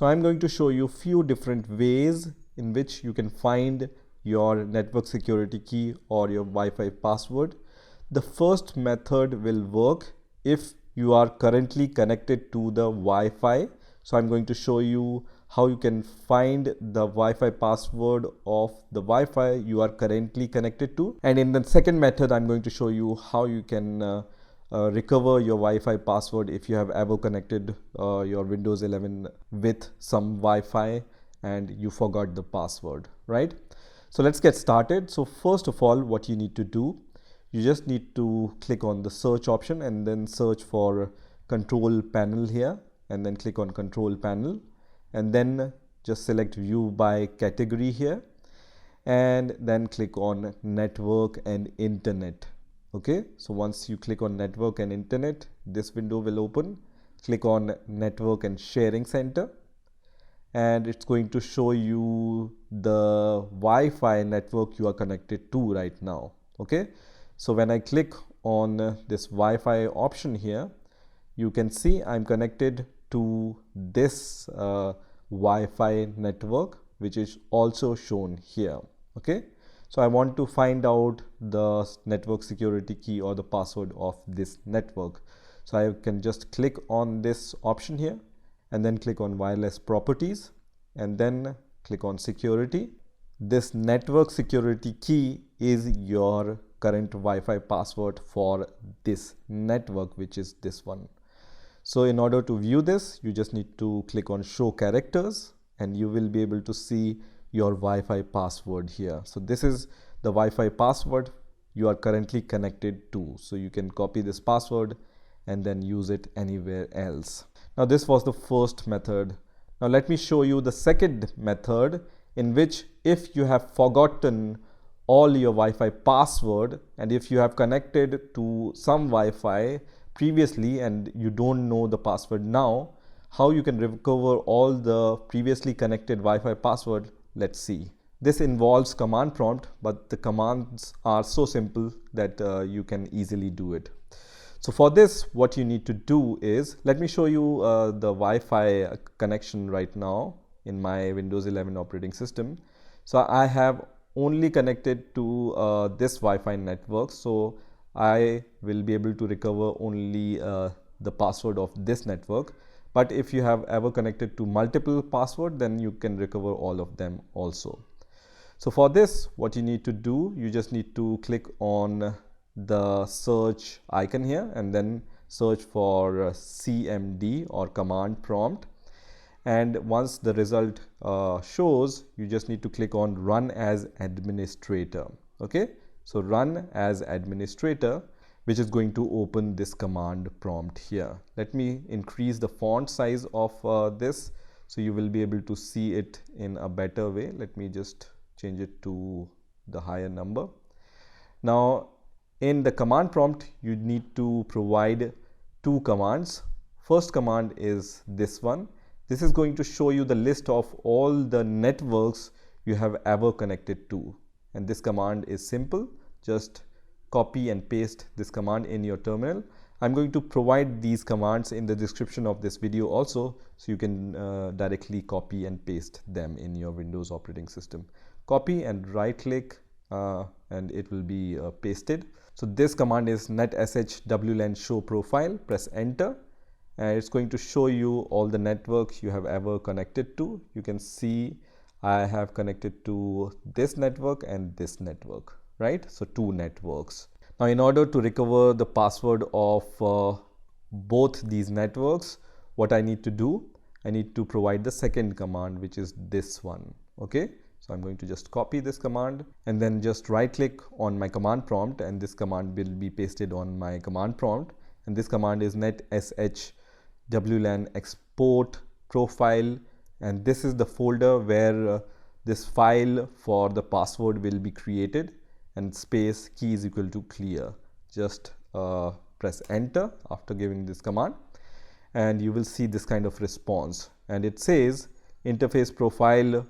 So I'm going to show you few different ways in which you can find your network security key or your Wi-Fi password. The first method will work if you are currently connected to the Wi-Fi. So I'm going to show you how you can find the Wi-Fi password of the Wi-Fi you are currently connected to. And in the second method, I'm going to show you how you can recover your Wi-Fi password if you have ever connected your Windows 11 with some Wi-Fi and you forgot the password, right? So let's get started. So first of all, what you need to do, you just need to click on the search option and then search for control panel here, and then click on control panel, and then just select view by category here, and then click on network and internet. Okay, so once you click on network and internet, this window will open. Click on network and sharing center, and it's going to show you the Wi-Fi network you are connected to right now. Okay, so when I click on this Wi-Fi option here, you can see I'm connected to this Wi-Fi network, which is also shown here. Okay, so I want to find out the network security key or the password of this network. So I can just click on this option here and then click on wireless properties and then click on security. This network security key is your current Wi-Fi password for this network, which is this one. So in order to view this, you just need to click on show characters and you will be able to see your Wi-Fi password here. So this is the Wi-Fi password you are currently connected to. So you can copy this password and then use it anywhere else. Now this was the first method. Now let me show you the second method, in which if you have forgotten all your Wi-Fi password and if you have connected to some Wi-Fi previously and you don't know the password now, how you can recover all the previously connected Wi-Fi password, let's see. This involves command prompt, but the commands are so simple that you can easily do it. So for this, what you need to do is, let me show you the Wi-Fi connection right now in my Windows 11 operating system. So I have only connected to this Wi-Fi network, so I will be able to recover only the password of this network. But if you have ever connected to multiple passwords, then you can recover all of them also. So for this, what you need to do, you just need to click on the search icon here and then search for CMD or command prompt. And once the result shows, you just need to click on run as administrator. Okay, so run as administrator, which is going to open this command prompt here. Let me increase the font size of this so you will be able to see it in a better way. Let me just change it to the higher number. Now in the command prompt, you need to provide two commands. First command is this one. This is going to show you the list of all the networks you have ever connected to. And this command is simple. Just copy and paste this command in your terminal. I'm going to provide these commands in the description of this video also, so you can directly copy and paste them in your Windows operating system. Copy and right click and it will be pasted. So this command is netsh wlan show profile. Press enter and it's going to show you all the networks you have ever connected to. You can see I have connected to this network and this network, right? So two networks. Now in order to recover the password of both these networks, what I need to do, I need to provide the second command, which is this one. Okay, so I'm going to just copy this command and then just right click on my command prompt, and this command will be pasted on my command prompt. And this command is netsh wlan export profile, and this is the folder where this file for the password will be created, and space key is equal to clear. Just press enter after giving this command and you will see this kind of response, and it says interface profile,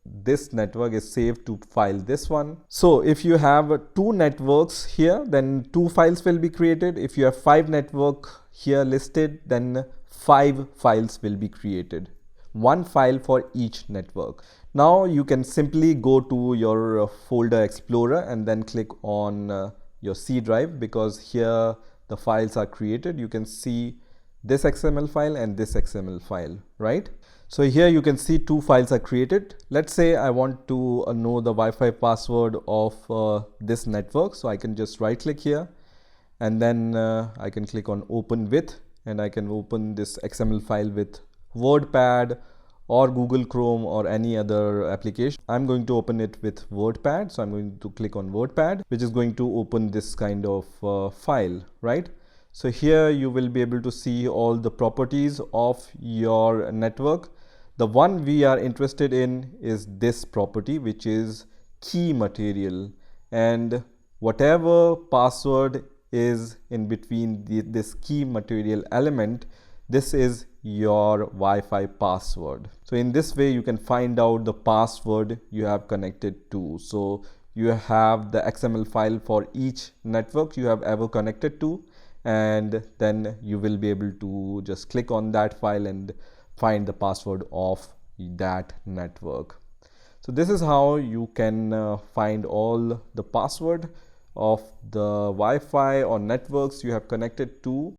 this network is saved to file this one. So if you have two networks here, then two files will be created. If you have 5 network here listed, then 5 files will be created. one file for each network. Now you can simply go to your folder explorer and then click on your C drive, because here the files are created. You can see this XML file and this XML file, right? So here you can see two files are created. Let's say I want to know the Wi-Fi password of this network. So I can just right click here and then I can click on open with, and I can open this XML file with WordPad or Google Chrome or any other application. I'm going to open it with WordPad. So I'm going to click on WordPad, which is going to open this kind of file, right? So here you will be able to see all the properties of your network. The one we are interested in is this property, which is key material, and whatever password is in between this key material element, this is your Wi-Fi password. So in this way you can find out the password you have connected to. So you have the XML file for each network you have ever connected to, and then you will be able to just click on that file and find the password of that network. So this is how you can find all the password of the Wi-Fi or networks you have connected to.